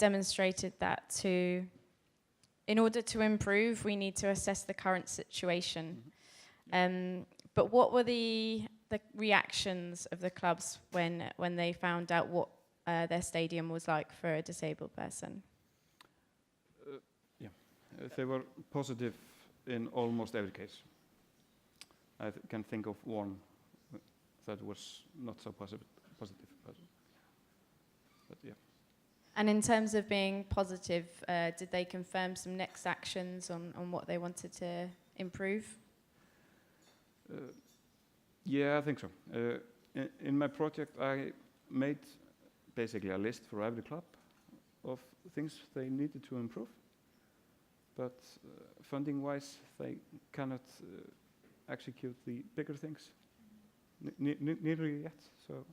demonstrated that in order to improve, we need to assess the current situation. But what were the reactions of the clubs when they found out what their stadium was like for a disabled person? They were positive in almost every case. I can think of one that was not so positive, but yeah. And in terms of being positive, did they confirm some next actions on what they wanted to improve? Yeah, I think so. In my project, I made basically a list for every club of things they needed to improve. But funding-wise, they cannot execute the bigger things nearly yet. So,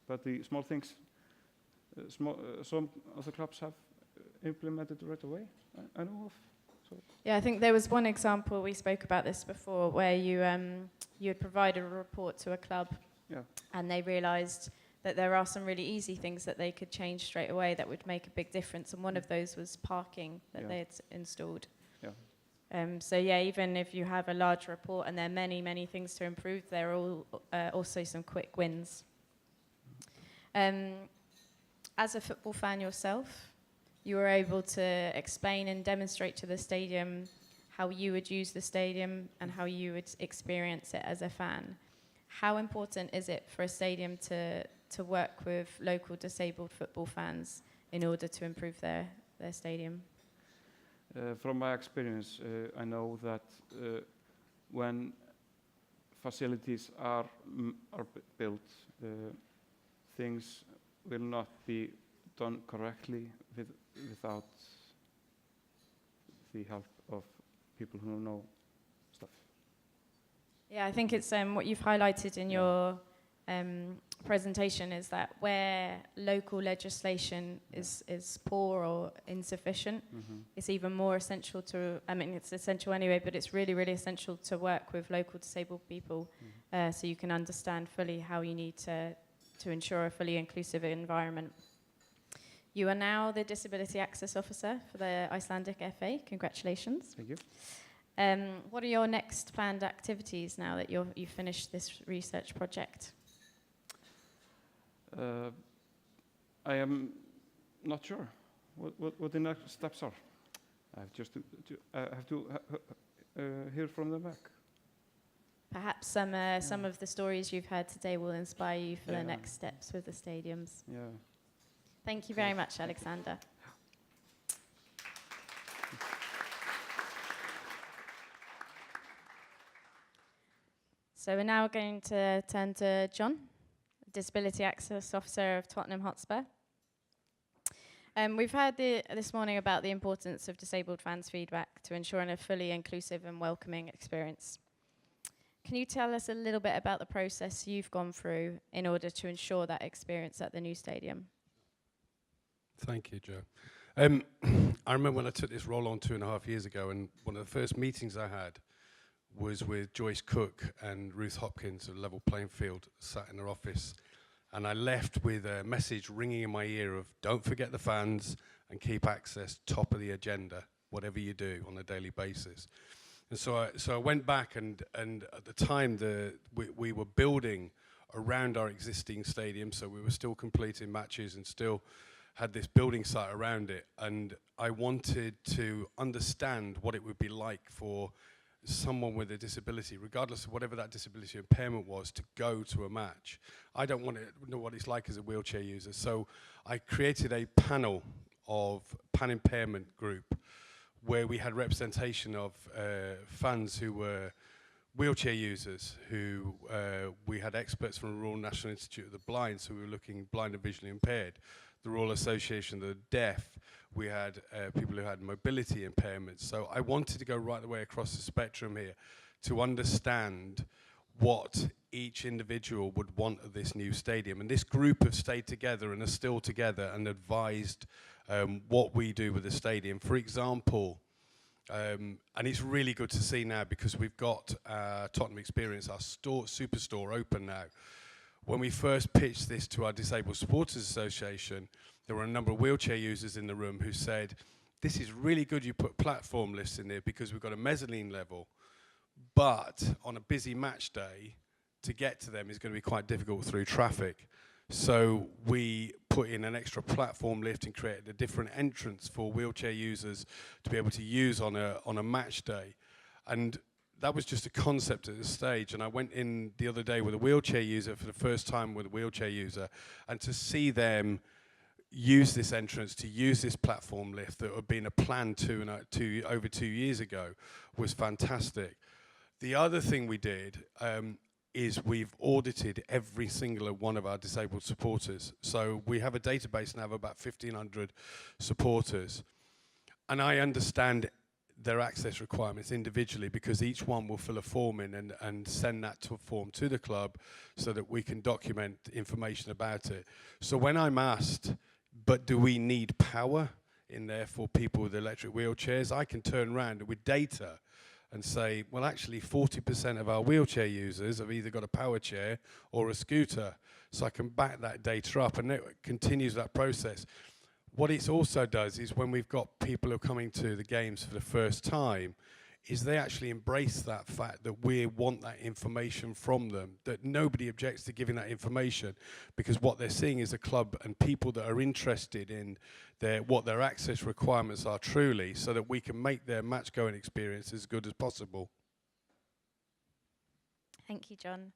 but the small things, some of the clubs have implemented right away. I know of. So. Yeah, I think there was one example, we spoke about this before, where you had provided a report to a club, and they realised that there are some really easy things that they could change straight away that would make a big difference, and one of those was parking that they had installed. So yeah, even if you have a large report and there are many, many things to improve, there are also some quick wins. As a football fan yourself, you were able to explain and demonstrate to the stadium how you would use the stadium and how you would experience it as a fan. How important is it for a stadium to work with local disabled football fans in order to improve their stadium? From my experience, I know that when facilities are built, things will not be done correctly without the help of people who know stuff. Yeah, I think it's what you've highlighted in your presentation is that where local legislation is poor or insufficient, it's even more essential to, I mean, it's essential anyway, but it's really, really essential to work with local disabled people so you can understand fully how you need to ensure a fully inclusive environment. You are now the Disability Access Officer for the Icelandic FA. Congratulations. Thank you. What are your next planned activities now that you've finished this research project? I am not sure what the next steps are. I have just to hear from them back. Perhaps some of the stories you've heard today will inspire you for the next steps with the stadiums. Yeah. Thank you very much, Alexander. So we're now going to turn to John, Disability Access Officer of Tottenham Hotspur. We've heard this morning about the importance of disabled fans' feedback to ensuring a fully inclusive and welcoming experience. Can you tell us a little bit about the process you've gone through in order to ensure that experience at the new stadium? Thank you, Jo. I remember when I took this role on 2.5 years ago, and one of the first meetings I had was with Joyce Cook and Ruth Hopkins of Level Playing Field, sat in her office. And I left with a message ringing in my ear of, don't forget the fans and keep access top of the agenda, whatever you do on a daily basis. And so I went back, and at the time we were building around our existing stadium, so we were still completing matches and still had this building site around it. And I wanted to understand what it would be like for someone with a disability, regardless of whatever that disability impairment was, to go to a match. I don't want to know what it's like as a wheelchair user. So I created a panel of pan impairment group where we had representation of fans who were wheelchair users, who we had experts from the Royal National Institute of the Blind, so we were looking blind and visually impaired, the Royal Association of the Deaf, we had people who had mobility impairments. So I wanted to go right the way across the spectrum here to understand what each individual would want of this new stadium. And this group have stayed together and are still together and advised what we do with the stadium. For example, and it's really good to see now because we've got Tottenham Experience, our superstore open now. When we first pitched this to our Disabled Supporters Association, there were a number of wheelchair users in the room who said, this is really good you put platform lifts in there because we've got a mezzanine level, but on a busy match day, to get to them is going to be quite difficult through traffic. So we put in an extra platform lift and created a different entrance for wheelchair users to be able to use on a match day. And that was just a concept at this stage. And I went in the other day with a wheelchair user for the first time with a wheelchair user, and to see them use this entrance, to use this platform lift that had been a plan over 2 years ago was fantastic. The other thing we did is we've audited every single one of our disabled supporters. So we have a database now of about 1,500 supporters. And I understand their access requirements individually because each one will fill a form in and send that to a form to the club so that we can document information about it. So when I'm asked, but do we need power in there for people with electric wheelchairs, I can turn around with data and say, well, actually 40% of our wheelchair users have either got a power chair or a scooter. So I can back that data up, and it continues that process. What it also does is when we've got people who are coming to the games for the first time, is they actually embrace that fact that we want that information from them, that nobody objects to giving that information, because what they're seeing is a club and people that are interested in what their access requirements are truly, so that we can make their match-going experience as good as possible. Thank you, John.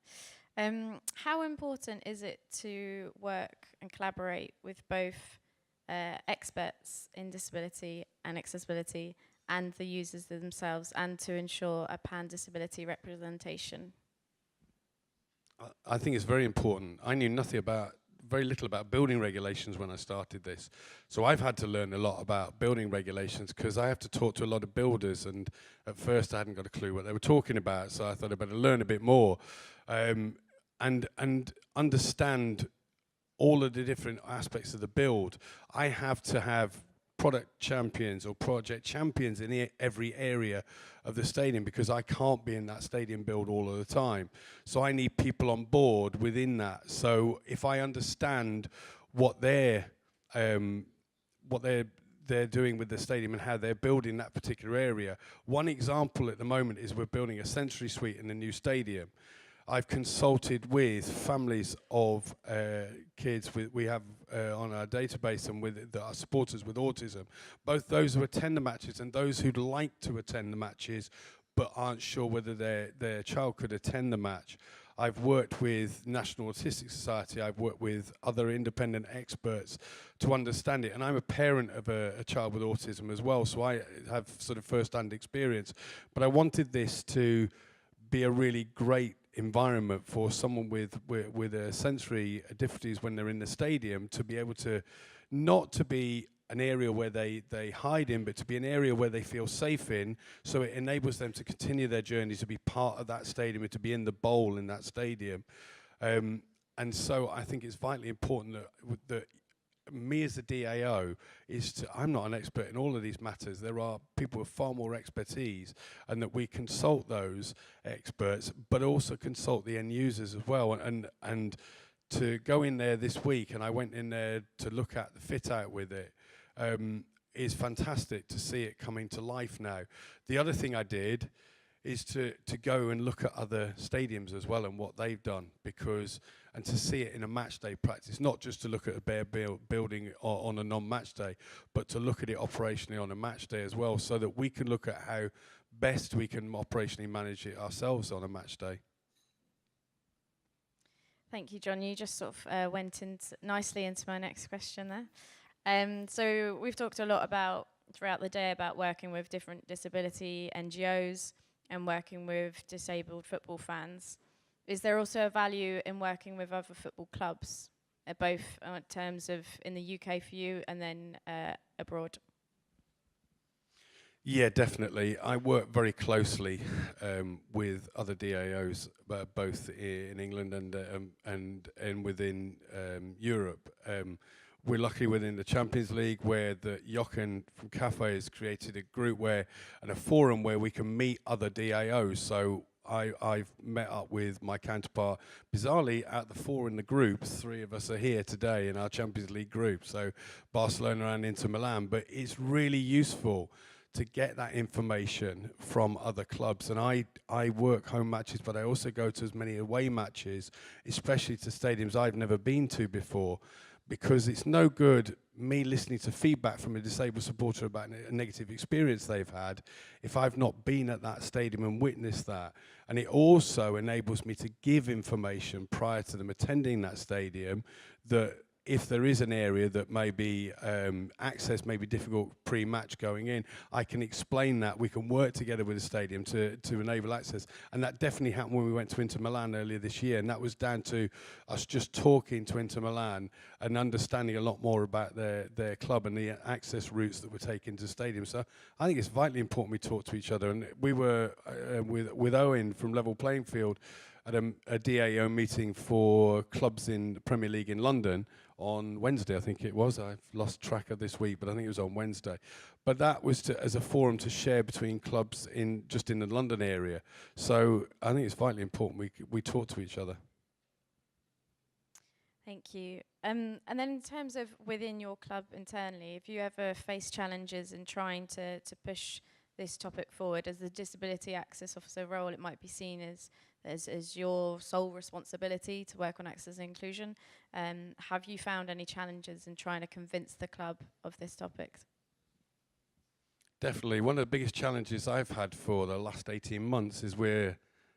How important is it to work and collaborate with both experts in disability and accessibility and the users themselves, and to ensure a pan-disability representation? I think it's very important. I knew very little about building regulations when I started this. So I've had to learn a lot about building regulations because I have to talk to a lot of builders, and at first I hadn't got a clue what they were talking about, so I thought I'd better learn a bit more and understand all of the different aspects of the build. I have to have product champions or project champions in every area of the stadium because I can't be in that stadium build all of the time. So I need people on board within that. So if I understand what they're doing with the stadium and how they're building that particular area. One example at the moment is we're building a sensory suite in the new stadium. I've consulted with families of kids we have on our database and with our supporters with autism, both those who attend the matches and those who'd like to attend the matches but aren't sure whether their child could attend the match. I've worked with National Autistic Society, I've worked with other independent experts to understand it, and I'm a parent of a child with autism as well, so I have sort of first-hand experience. But I wanted this to be a really great environment for someone with sensory difficulties when they're in the stadium, to be able to not to be an area where they hide in, but to be an area where they feel safe in, so it enables them to continue their journey, to be part of that stadium and to be in the bowl in that stadium. And so I think it's vitally important that me as the DAO I'm not an expert in all of these matters. There are people with far more expertise, and that we consult those experts, but also consult the end users as well. And to go in there this week, and I went in there to look at the fit out with it, is fantastic to see it coming to life now. The other thing I did is to go and look at other stadiums as well and what they've done, and to see it in a match day practice, not just to look at a bare building on a non-match day, but to look at it operationally on a match day as well, so that we can look at how best we can operationally manage it ourselves on a match day. Thank you, John. You just sort of went nicely into my next question there. So we've talked a lot throughout the day about working with different disability NGOs and working with disabled football fans. Is there also a value in working with other football clubs, both in terms of in the UK for you and then abroad? Yeah, definitely. I work very closely with other DAOs, both in England and within Europe. We're lucky within the Champions League, where the Jochen from Cafe has created a group and a forum where we can meet other DAOs. So I've met up with my counterpart. Bizarrely, out the 4 in the group, 3 of us are here today in our Champions League group, so Barcelona and Inter Milan. But it's really useful to get that information from other clubs. And I work home matches, but I also go to as many away matches, especially to stadiums I've never been to before, because it's no good me listening to feedback from a disabled supporter about a negative experience they've had if I've not been at that stadium and witnessed that. And it also enables me to give information prior to them attending that stadium that if there is an area that maybe access may be difficult pre-match going in, I can explain that. We can work together with the stadium to enable access. And that definitely happened when we went to Inter Milan earlier this year. And that was down to us just talking to Inter Milan and understanding a lot more about their club and the access routes that were taken to stadiums. So I think it's vitally important we talk to each other. And we were with Owen from Level Playing Field at a DAO meeting for clubs in the Premier League in London on Wednesday, I think it was. I've lost track of this week, but I think it was on Wednesday. But that was as a forum to share between clubs just in the London area. So I think it's vitally important we talk to each other. Thank you. And then in terms of within your club internally, have you ever faced challenges in trying to push this topic forward? As the disability access officer role, it might be seen as your sole responsibility to work on access and inclusion. Have you found any challenges in trying to convince the club of this topic? Definitely. One of the biggest challenges I've had for the last 18 months is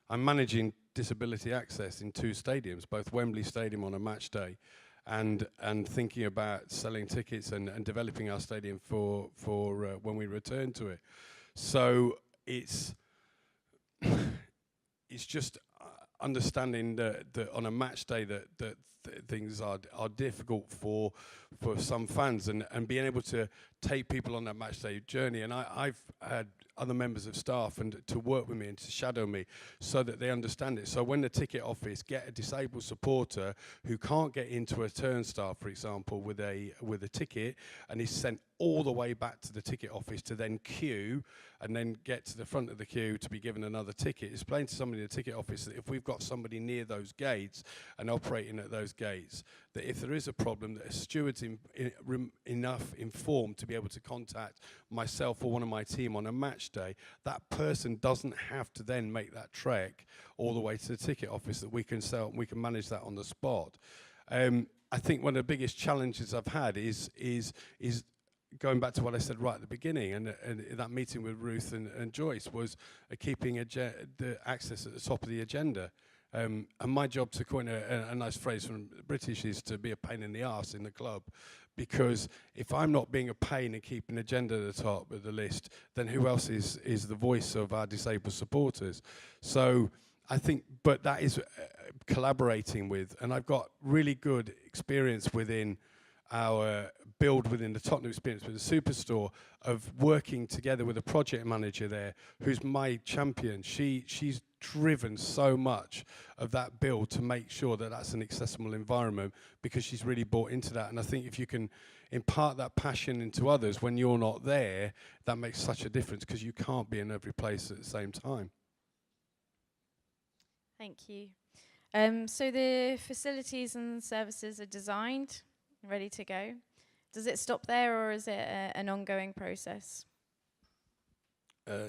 I'm managing disability access in 2 stadiums, both Wembley Stadium on a match day and thinking about selling tickets and developing our stadium for when we return to it. So it's just understanding that on a match day that things are difficult for some fans and being able to take people on that match day journey. And I've had other members of staff and to work with me and to shadow me so that they understand it. So when the ticket office get a disabled supporter who can't get into a turnstile, for example, with a ticket and is sent all the way back to the ticket office to then queue and then get to the front of the queue to be given another ticket, explain to somebody in the ticket office that if we've got somebody near those gates and operating at those gates, that if there is a problem, that a steward's enough informed to be able to contact myself or one of my team on a match day, that person doesn't have to then make that trek all the way to the ticket office, that we can sell and we can manage that on the spot. I think one of the biggest challenges I've had is going back to what I said right at the beginning, and that meeting with Ruth and Joyce was keeping the access at the top of the agenda. And my job, to coin a nice phrase from the British, is to be a pain in the arse in the club. Because if I'm not being a pain and keeping the agenda at the top of the list, then who else is the voice of our disabled supporters? So I think, but that is collaborating with, and I've got really good experience within our build within the Tottenham experience with the Superstore of working together with a project manager there who's my champion. She's driven so much of that build to make sure that that's an accessible environment because she's really bought into that. And I think if you can impart that passion into others when you're not there, that makes such a difference because you can't be in every place at the same time. Thank you. So the facilities and services are designed, ready to go. Does it stop there, or is it an ongoing process?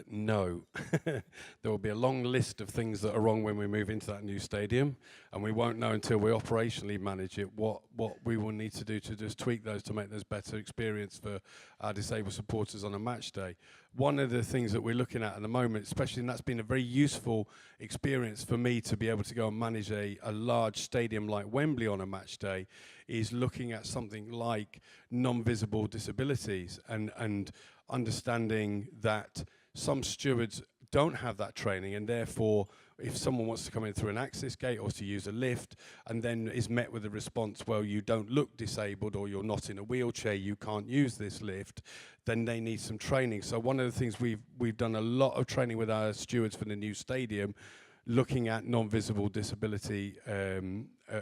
No. There will be a long list of things that are wrong when we move into that new stadium, and we won't know until we operationally manage it what we will need to do to just tweak those to make those better experience for our disabled supporters on a match day. One of the things that we're looking at the moment, especially, and that's been a very useful experience for me to be able to go and manage a large stadium like Wembley on a match day, is looking at something like non-visible disabilities and understanding that some stewards don't have that training, and therefore if someone wants to come in through an access gate or to use a lift and then is met with a response, well, you don't look disabled or you're not in a wheelchair, you can't use this lift, then they need some training. So one of the things we've done a lot of training with our stewards for the new stadium, looking at non-visible disability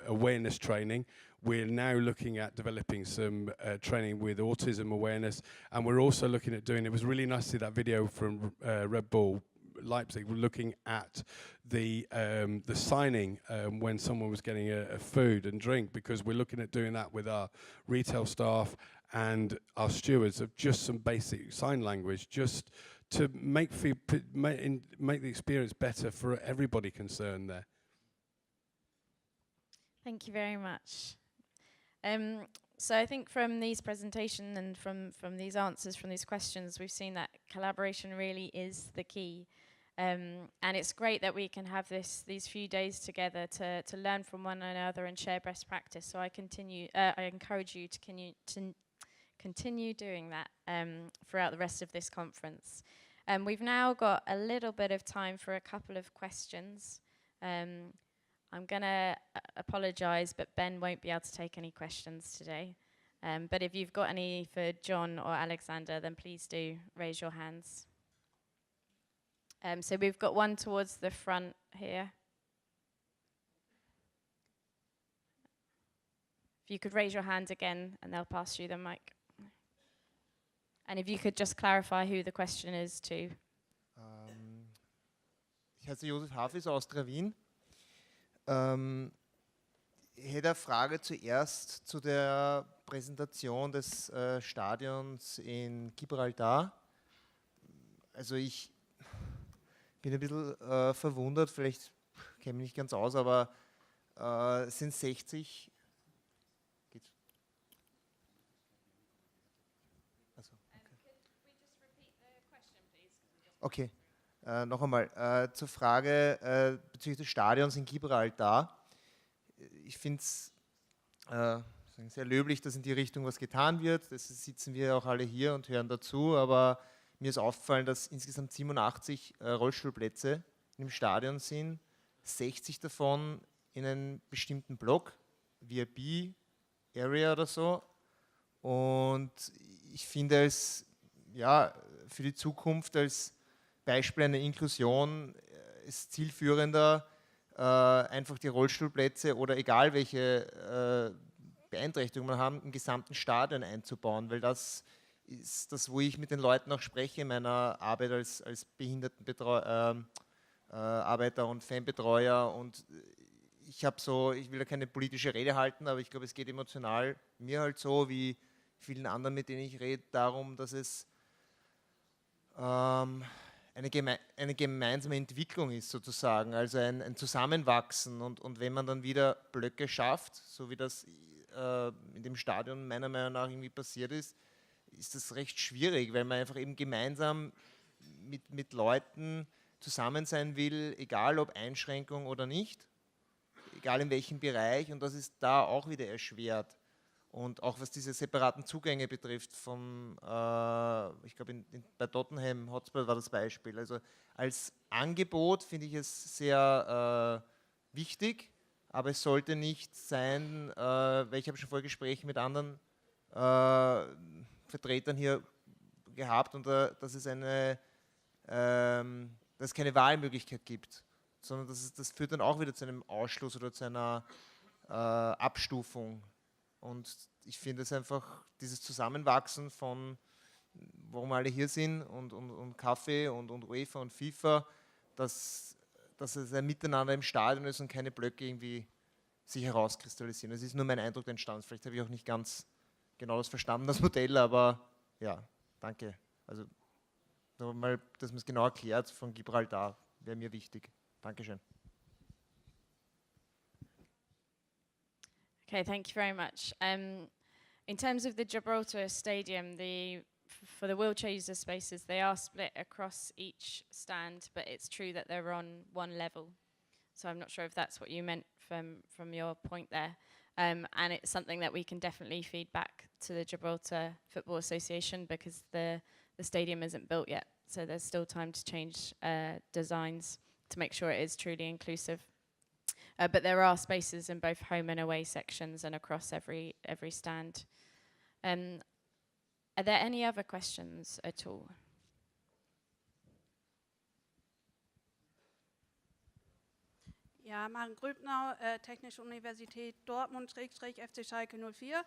awareness training. We're now looking at developing some training with autism awareness, and we're also looking at doing, it was really nice to see that video from Red Bull Leipzig were looking at the signing when someone was getting a food and drink, because we're looking at doing that with our retail staff and our stewards of just some basic sign language, just to make the experience better for everybody concerned there. Thank you very much. So I think from these presentations and from these answers, from these questions, we've seen that collaboration really is the key. And it's great that we can have these few days together to learn from one another and share best practice. So I encourage you to continue doing that throughout the rest of this conference. We've now got a little bit of time for a couple of questions. I'm going to apologise, but Ben won't be able to take any questions today. But if you've got any for John or Alexander, then please do raise your hands. So we've got one towards the front here. If you could raise your hand again, and they'll pass you the mic. And if you could just clarify who the question is to. Ich heiße Josef Hafis, Austria Wien. Ich hätte eine Frage zuerst zu der Präsentation des Stadions in Gibraltar. Also ich bin ein bisschen verwundert, vielleicht kenne ich mich nicht ganz aus, aber es sind 60. Geht's? Also, okay. Noch einmal zur Frage bezüglich des Stadions in Gibraltar. Ich finde es sehr löblich, dass in die Richtung was getan wird. Deswegen sitzen wir auch alle hier und hören dazu. Aber mir ist aufgefallen, dass insgesamt 87 Rollstuhlplätze im Stadion sind, 60 davon in einem bestimmten Block, VIP-Area oder so. Und ich finde es für die Zukunft als Beispiel einer Inklusion ist zielführender, einfach die Rollstuhlplätze oder egal welche Beeinträchtigungen man haben, im gesamten Stadion einzubauen, weil das ist das, wo ich mit den Leuten auch spreche in meiner Arbeit als Behindertenarbeiter und Fanbetreuer. Und ich will da keine politische Rede halten, aber ich glaube, es geht emotional mir halt so, wie vielen anderen, mit denen ich rede, darum, dass es eine gemeinsame Entwicklung ist sozusagen, also ein Zusammenwachsen und wenn man dann wieder Blöcke schafft, so wie das in dem Stadion meiner Meinung nach irgendwie passiert ist das recht schwierig, weil man einfach eben gemeinsam mit Leuten zusammen sein will, egal ob Einschränkung oder nicht, egal in welchem Bereich, und das ist da auch wieder erschwert. Und auch was diese separaten Zugänge betrifft, ich glaube bei Tottenham, Hotspur war das Beispiel. Also als Angebot finde ich es sehr wichtig, aber es sollte nicht sein, weil ich habe schon Vorgespräche mit anderen Vertretern hier gehabt, und dass es keine Wahlmöglichkeit gibt, sondern das führt dann auch wieder zu einem Ausschluss oder zu einer Abstufung. Und ich finde es einfach, dieses Zusammenwachsen von, warum alle hier sind und Kaffee und UEFA und FIFA, dass es ein Miteinander im Stadion ist und keine Blöcke irgendwie sich herauskristallisieren. Das ist nur mein Eindruck entstanden. Vielleicht habe ich auch nicht ganz genau das verstanden, das Modell, aber ja, danke. Also nochmal, dass man es genau erklärt von Gibraltar, wäre mir wichtig. Dankeschön. Okay, thank you very much. In terms of the Gibraltar Stadium, for the wheelchair user spaces, they are split across each stand, but it's true that they're on one level. So I'm not sure if that's what you meant from your point there. And it's something that we can definitely feed back to the Gibraltar Football Association, because the stadium isn't built yet. So there's still time to change designs to make sure it is truly inclusive. But there are spaces in both home and away sections and across every stand. Are there any other questions at all? Ja, Maren Grübnau, Technische Universität Dortmund, /FC Schalke 04.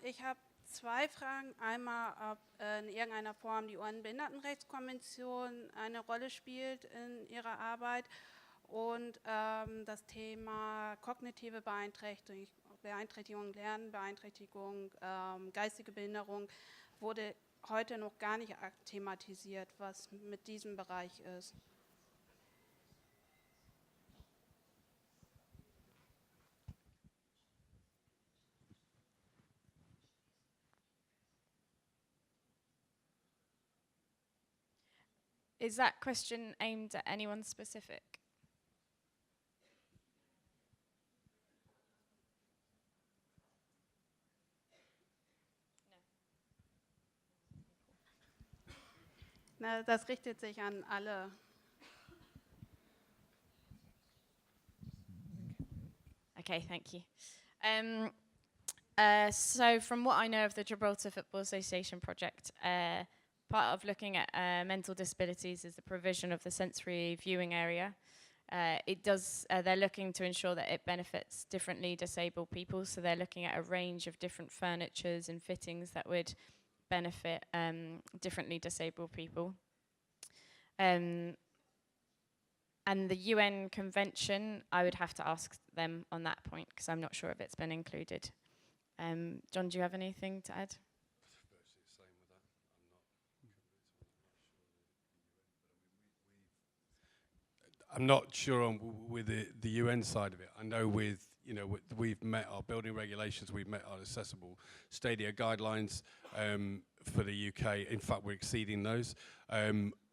Ich habe zwei Fragen. Einmal, ob in irgendeiner Form die UN-Behindertenrechtskonvention eine Rolle spielt in Ihrer Arbeit und das Thema kognitive Beeinträchtigung, Lernbeeinträchtigung, geistige Behinderung wurde heute noch gar nicht thematisiert, was mit diesem Bereich ist. Is that question aimed at anyone specific? Na, das richtet sich an alle. Okay, thank you. So from what I know of the Gibraltar Football Association project, part of looking at mental disabilities is the provision of the sensory viewing area. They're looking to ensure that it benefits differently disabled people, so they're looking at a range of different furnitures and fittings that would benefit differently disabled people. And the UN convention, I would have to ask them on that point, because I'm not sure if it's been included. John, do you have anything to add? I'm not sure on with the UN side of it. I know with, we've met our building regulations, we've met our accessible stadia guidelines for the UK. In fact, we're exceeding those.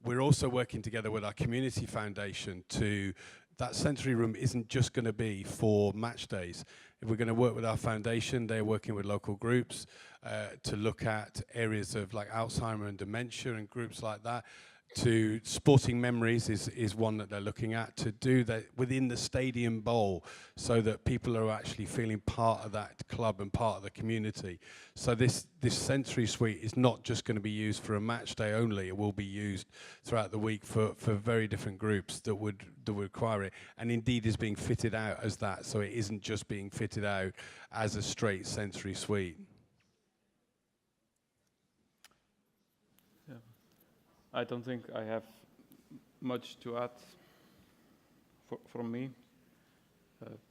We're also working together with our community foundation that sensory room isn't just going to be for match days. If we're going to work with our foundation, they're working with local groups to look at areas of like Alzheimer and dementia and groups like that. To sporting memories is one that they're looking at, to do that within the stadium bowl so that people are actually feeling part of that club and part of the community. So this sensory suite is not just going to be used for a match day only. It will be used throughout the week for very different groups that would require it, and indeed is being fitted out as that, so it isn't just being fitted out as a straight sensory suite. I don't think I have much to add from me,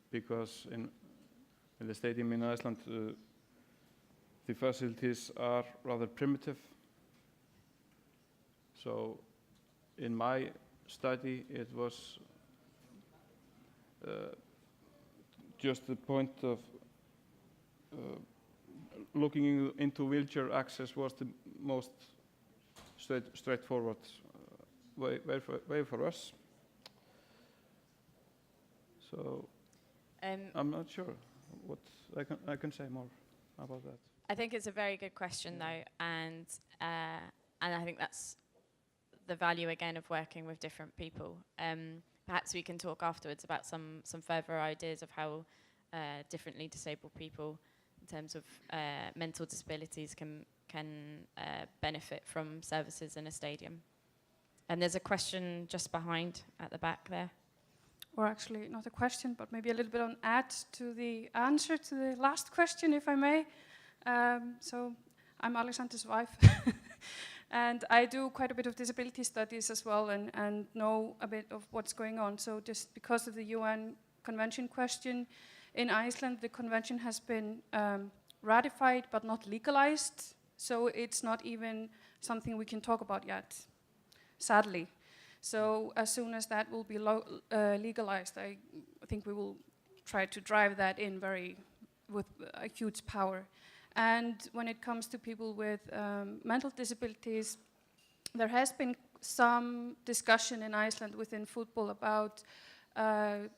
because in the stadium in Iceland, the facilities are rather primitive. So in my study, it was just the point of looking into wheelchair access was the most straightforward way for us. So I'm not sure what I can say more about that. I think it's a very good question, though, and I think that's the value again of working with different people. Perhaps we can talk afterwards about some further ideas of how differently disabled people, in terms of mental disabilities, can benefit from services in a stadium. And there's a question just behind at the back there. Or actually not a question, but maybe a little bit on add to the answer to the last question, if I may. So I'm Alexander's wife, and I do quite a bit of disability studies as well, and know a bit of what's going on. So just because of the UN Convention question, in Iceland the convention has been ratified but not legalized. So it's not even something we can talk about yet, sadly. So as soon as that will be legalized, I think we will try to drive that in with a huge power. And when it comes to people with mental disabilities, there has been some discussion in Iceland within football about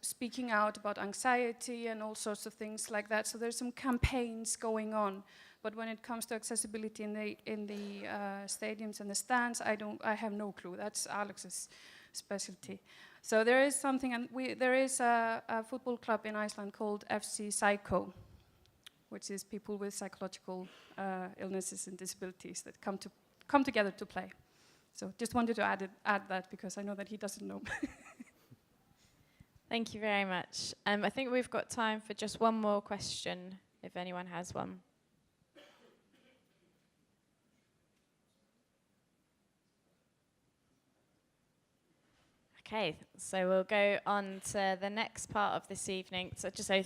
speaking out about anxiety and all sorts of things like that. So there's some campaigns going on. But when it comes to accessibility in the stadiums and the stands, I have no clue. That's Alex's specialty. So there is something, and there is a football club in Iceland called FC Psycho, which is people with psychological illnesses and disabilities that come together to play. So just wanted to add that because I know that he doesn't know. Thank you very much. I think we've got time for just one more question, if anyone has one. Okay, so we'll go on to the next part of this evening. So just so